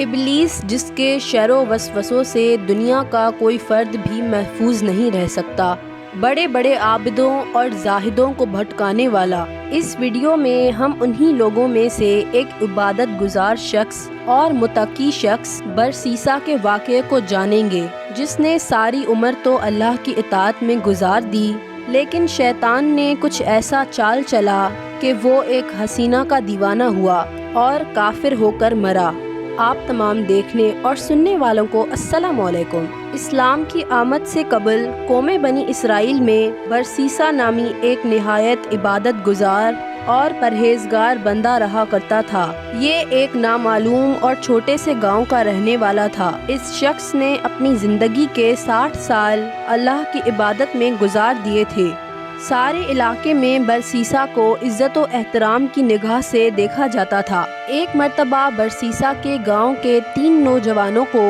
ابلیس جس کے شر و وسوسوں سے دنیا کا کوئی فرد بھی محفوظ نہیں رہ سکتا، بڑے بڑے عابدوں اور زاہدوں کو بھٹکانے والا۔ اس ویڈیو میں ہم انہی لوگوں میں سے ایک عبادت گزار شخص اور متقی شخص برسیسا کے واقعے کو جانیں گے، جس نے ساری عمر تو اللہ کی اطاعت میں گزار دی، لیکن شیطان نے کچھ ایسا چال چلا کہ وہ ایک حسینہ کا دیوانہ ہوا اور کافر ہو کر مرا۔ آپ تمام دیکھنے اور سننے والوں کو السلام علیکم۔ اسلام کی آمد سے قبل قوم بنی اسرائیل میں برسیسا نامی ایک نہایت عبادت گزار اور پرہیزگار بندہ رہا کرتا تھا۔ یہ ایک نامعلوم اور چھوٹے سے گاؤں کا رہنے والا تھا۔ اس شخص نے اپنی زندگی کے 60 سال اللہ کی عبادت میں گزار دیے تھے۔ سارے علاقے میں برسیسا کو عزت و احترام کی نگاہ سے دیکھا جاتا تھا۔ ایک مرتبہ برسیسا کے گاؤں کے 3 نوجوانوں کو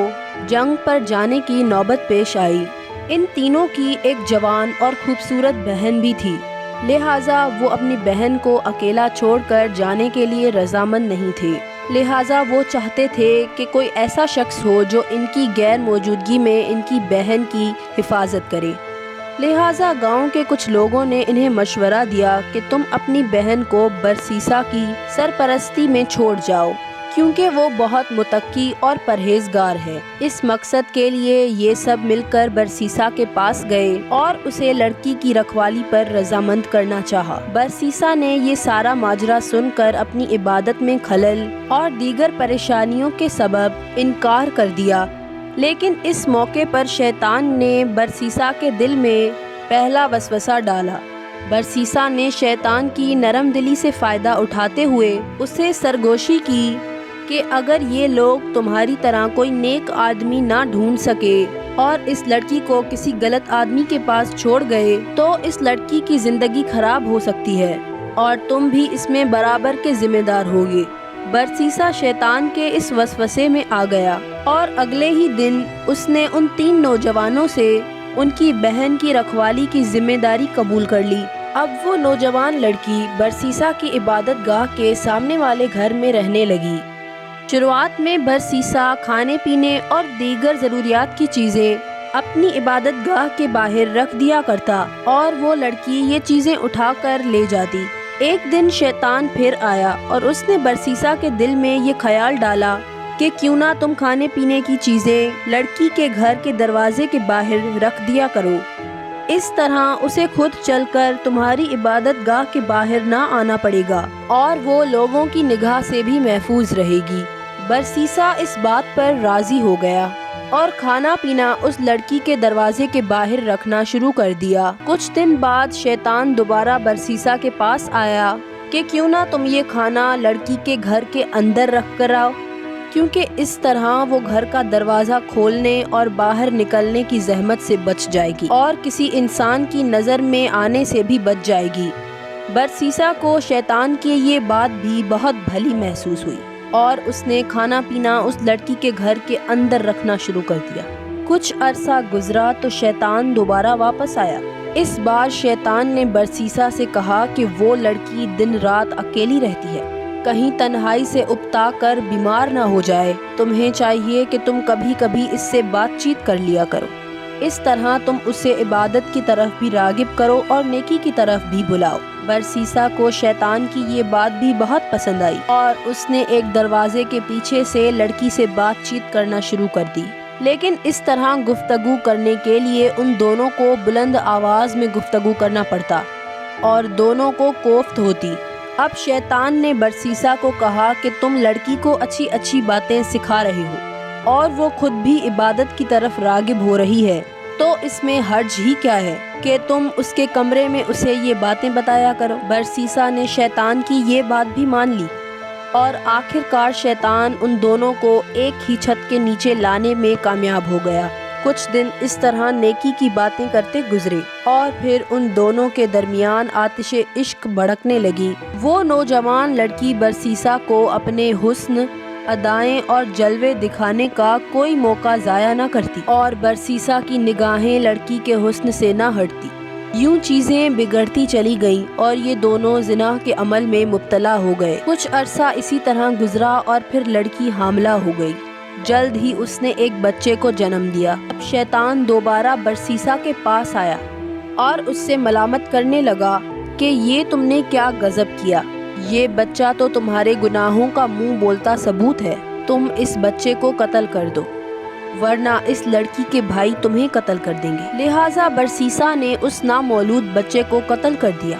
جنگ پر جانے کی نوبت پیش آئی۔ ان تینوں کی ایک جوان اور خوبصورت بہن بھی تھی، لہٰذا وہ اپنی بہن کو اکیلا چھوڑ کر جانے کے لیے رضامند نہیں تھے۔ لہٰذا وہ چاہتے تھے کہ کوئی ایسا شخص ہو جو ان کی غیر موجودگی میں ان کی بہن کی حفاظت کرے۔ لہٰذا گاؤں کے کچھ لوگوں نے انہیں مشورہ دیا کہ تم اپنی بہن کو برسیسا کی سرپرستی میں چھوڑ جاؤ، کیونکہ وہ بہت متقی اور پرہیزگار ہے۔ اس مقصد کے لیے یہ سب مل کر برسیسا کے پاس گئے اور اسے لڑکی کی رکھوالی پر رضامند کرنا چاہا۔ برسیسا نے یہ سارا ماجرا سن کر اپنی عبادت میں خلل اور دیگر پریشانیوں کے سبب انکار کر دیا، لیکن اس موقع پر شیطان نے برسیسا کے دل میں پہلا وسوسہ ڈالا۔ برسیسا نے شیطان کی نرم دلی سے فائدہ اٹھاتے ہوئے اسے سرگوشی کی کہ اگر یہ لوگ تمہاری طرح کوئی نیک آدمی نہ ڈھونڈ سکے اور اس لڑکی کو کسی غلط آدمی کے پاس چھوڑ گئے تو اس لڑکی کی زندگی خراب ہو سکتی ہے اور تم بھی اس میں برابر کے ذمہ دار ہوگے۔ برسیسا شیطان کے اس وسوسے میں آ گیا اور اگلے ہی دن اس نے ان 3 نوجوانوں سے ان کی بہن کی رکھوالی کی ذمہ داری قبول کر لی۔ اب وہ نوجوان لڑکی برسیسا کی عبادت گاہ کے سامنے والے گھر میں رہنے لگی۔ شروعات میں برسیسا کھانے پینے اور دیگر ضروریات کی چیزیں اپنی عبادت گاہ کے باہر رکھ دیا کرتا اور وہ لڑکی یہ چیزیں اٹھا کر لے جاتی۔ ایک دن شیطان پھر آیا اور اس نے برسیسا کے دل میں یہ خیال ڈالا کہ کیوں نہ تم کھانے پینے کی چیزیں لڑکی کے گھر کے دروازے کے باہر رکھ دیا کرو، اس طرح اسے خود چل کر تمہاری عبادت گاہ کے باہر نہ آنا پڑے گا اور وہ لوگوں کی نگاہ سے بھی محفوظ رہے گی۔ برسیسا اس بات پر راضی ہو گیا اور کھانا پینا اس لڑکی کے دروازے کے باہر رکھنا شروع کر دیا۔ کچھ دن بعد شیطان دوبارہ برسیسا کے پاس آیا کہ کیوں نہ تم یہ کھانا لڑکی کے گھر کے اندر رکھ کر آؤ، کیونکہ اس طرح وہ گھر کا دروازہ کھولنے اور باہر نکلنے کی زحمت سے بچ جائے گی اور کسی انسان کی نظر میں آنے سے بھی بچ جائے گی۔ برسیسا کو شیطان کی یہ بات بھی بہت بھلی محسوس ہوئی اور اس نے کھانا پینا اس لڑکی کے گھر کے اندر رکھنا شروع کر دیا۔ کچھ عرصہ گزرا تو شیطان دوبارہ واپس آیا۔ اس بار شیطان نے برسیسا سے کہا کہ وہ لڑکی دن رات اکیلی رہتی ہے، کہیں تنہائی سے اکتا کر بیمار نہ ہو جائے۔ تمہیں چاہیے کہ تم کبھی کبھی اس سے بات چیت کر لیا کرو، اس طرح تم اسے عبادت کی طرف بھی راغب کرو اور نیکی کی طرف بھی بلاؤ۔ برسیسا کو شیطان کی یہ بات بھی بہت پسند آئی اور اس نے ایک دروازے کے پیچھے سے لڑکی سے بات چیت کرنا شروع کر دی، لیکن اس طرح گفتگو کرنے کے لیے ان دونوں کو بلند آواز میں گفتگو کرنا پڑتا اور دونوں کو کوفت ہوتی۔ اب شیطان نے برسیسا کو کہا کہ تم لڑکی کو اچھی اچھی باتیں سکھا رہے ہو اور وہ خود بھی عبادت کی طرف راغب ہو رہی ہے، تو اس میں حرج ہی کیا ہے کہ تم اس کے کمرے میں اسے یہ باتیں بتایا کرو۔ برسیسا نے شیطان کی یہ بات بھی مان لی اور آخرکار شیطان ان دونوں کو ایک ہی چھت کے نیچے لانے میں کامیاب ہو گیا۔ کچھ دن اس طرح نیکی کی باتیں کرتے گزرے اور پھر ان دونوں کے درمیان آتش عشق بھڑکنے لگی۔ وہ نوجوان لڑکی برسیسا کو اپنے حسن، ادائیں اور جلوے دکھانے کا کوئی موقع ضائع نہ کرتی اور برسیسا کی نگاہیں لڑکی کے حسن سے نہ ہٹتی۔ یوں چیزیں بگڑتی چلی گئیں اور یہ دونوں زنا کے عمل میں مبتلا ہو گئے۔ کچھ عرصہ اسی طرح گزرا اور پھر لڑکی حاملہ ہو گئی۔ جلد ہی اس نے ایک بچے کو جنم دیا۔ اب شیطان دوبارہ برسیسا کے پاس آیا اور اس سے ملامت کرنے لگا کہ یہ تم نے کیا غضب کیا، یہ بچہ تو تمہارے گناہوں کا منہ بولتا ثبوت ہے، تم اس بچے کو قتل کر دو ورنہ اس لڑکی کے بھائی تمہیں قتل کر دیں گے۔ لہٰذا برسیسا نے اس نامولود بچے کو قتل کر دیا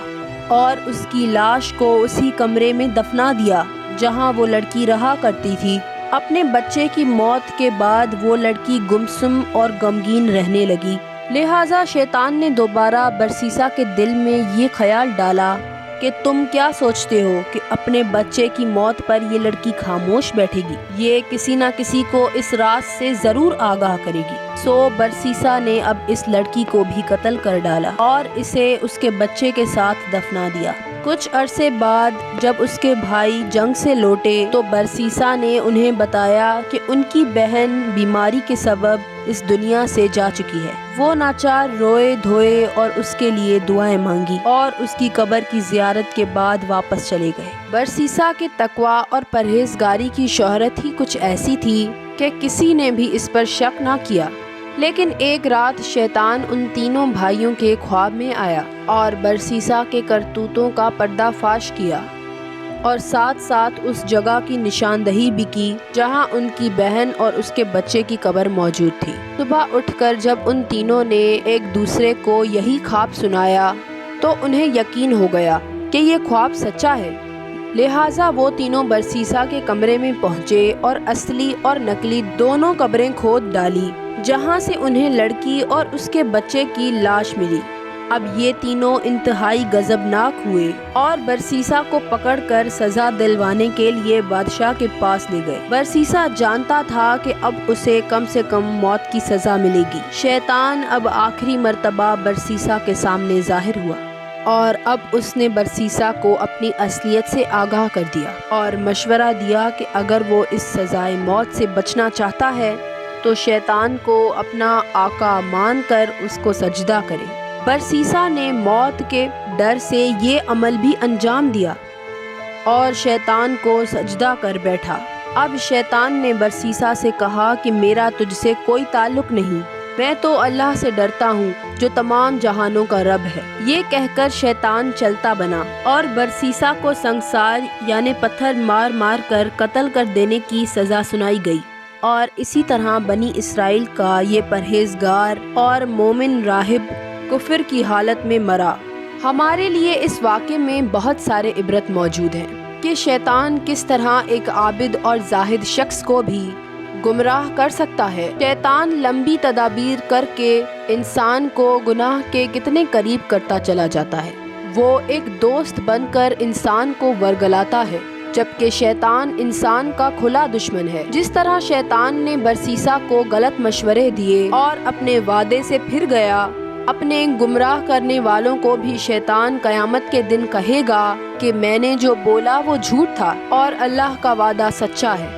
اور اس کی لاش کو اسی کمرے میں دفنا دیا جہاں وہ لڑکی رہا کرتی تھی۔ اپنے بچے کی موت کے بعد وہ لڑکی گمسم اور غمگین رہنے لگی۔ لہٰذا شیطان نے دوبارہ برسیسا کے دل میں یہ خیال ڈالا کہ تم کیا سوچتے ہو کہ اپنے بچے کی موت پر یہ لڑکی خاموش بیٹھے گی، یہ کسی نہ کسی کو اس راز سے ضرور آگاہ کرے گی۔ سو برسیسا نے اب اس لڑکی کو بھی قتل کر ڈالا اور اسے اس کے بچے کے ساتھ دفنا دیا۔ کچھ عرصے بعد جب اس کے بھائی جنگ سے لوٹے تو برسیسا نے انہیں بتایا کہ ان کی بہن بیماری کے سبب اس دنیا سے جا چکی ہے۔ وہ ناچار روئے دھوئے اور اس کے لیے دعائیں مانگی اور اس کی قبر کی زیارت کے بعد واپس چلے گئے۔ برسیسا کے تقویٰ اور پرہیزگاری کی شہرت ہی کچھ ایسی تھی کہ کسی نے بھی اس پر شک نہ کیا۔ لیکن ایک رات شیطان ان تینوں بھائیوں کے خواب میں آیا اور برسیسا کے کرتوتوں کا پردہ فاش کیا اور ساتھ ساتھ اس جگہ کی نشاندہی بھی کی جہاں ان کی بہن اور اس کے بچے کی قبر موجود تھی۔ صبح اٹھ کر جب ان تینوں نے ایک دوسرے کو یہی خواب سنایا تو انہیں یقین ہو گیا کہ یہ خواب سچا ہے۔ لہٰذا وہ تینوں برسیسا کے کمرے میں پہنچے اور اصلی اور نقلی دونوں قبریں کھود ڈالی جہاں سے انہیں لڑکی اور اس کے بچے کی لاش ملی۔ اب یہ تینوں انتہائی غضبناک ہوئے اور برسیسا کو پکڑ کر سزا دلوانے کے لیے بادشاہ کے پاس لے گئے۔ برسیسا جانتا تھا کہ اب اسے کم سے کم موت کی سزا ملے گی۔ شیطان اب آخری مرتبہ برسیسا کے سامنے ظاہر ہوا اور اب اس نے برسیسا کو اپنی اصلیت سے آگاہ کر دیا اور مشورہ دیا کہ اگر وہ اس سزائے موت سے بچنا چاہتا ہے تو شیطان کو اپنا آقا مان کر اس کو سجدہ کرے۔ برسیسا نے موت کے ڈر سے یہ عمل بھی انجام دیا اور شیطان کو سجدہ کر بیٹھا۔ اب شیطان نے برسیسا سے کہا کہ میرا تجھ سے کوئی تعلق نہیں، میں تو اللہ سے ڈرتا ہوں جو تمام جہانوں کا رب ہے۔ یہ کہہ کر شیطان چلتا بنا اور برسیسا کو سنگسار یعنی پتھر مار مار کر قتل کر دینے کی سزا سنائی گئی۔ اور اسی طرح بنی اسرائیل کا یہ پرہیزگار اور مومن راہب کفر کی حالت میں مرا۔ ہمارے لیے اس واقعے میں بہت سارے عبرت موجود ہیں کہ شیطان کس طرح ایک عابد اور زاہد شخص کو بھی گمراہ کر سکتا ہے۔ شیطان لمبی تدابیر کر کے انسان کو گناہ کے کتنے قریب کرتا چلا جاتا ہے۔ وہ ایک دوست بن کر انسان کو ورگلاتا ہے، جبکہ شیطان انسان کا کھلا دشمن ہے۔ جس طرح شیطان نے برسیسا کو غلط مشورے دیے اور اپنے وعدے سے پھر گیا، اپنے گمراہ کرنے والوں کو بھی شیطان قیامت کے دن کہے گا کہ میں نے جو بولا وہ جھوٹ تھا اور اللہ کا وعدہ سچا ہے،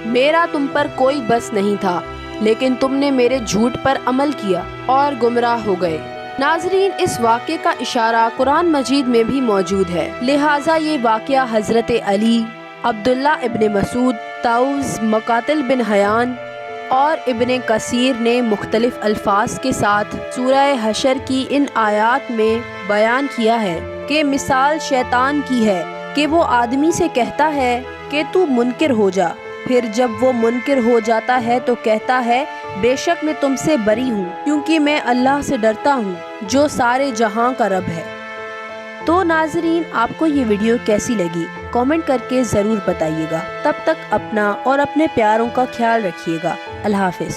میرا تم پر کوئی بس نہیں تھا، لیکن تم نے میرے جھوٹ پر عمل کیا اور گمراہ ہو گئے۔ ناظرین، اس واقعے کا اشارہ قرآن مجید میں بھی موجود ہے، لہٰذا یہ واقعہ حضرت علی، عبداللہ ابن مسعود، طاؤس، مقاتل بن حیان اور ابن کثیر نے مختلف الفاظ کے ساتھ سورہ حشر کی ان آیات میں بیان کیا ہے کہ مثال شیطان کی ہے کہ وہ آدمی سے کہتا ہے کہ تو منکر ہو جا، پھر جب وہ منکر ہو جاتا ہے تو کہتا ہے بے شک میں تم سے بری ہوں کیونکہ میں اللہ سے ڈرتا ہوں جو سارے جہاں کا رب ہے۔ تو ناظرین، آپ کو یہ ویڈیو کیسی لگی کامنٹ کر کے ضرور بتائیے گا۔ تب تک اپنا اور اپنے پیاروں کا خیال رکھیے گا۔ اللہ حافظ۔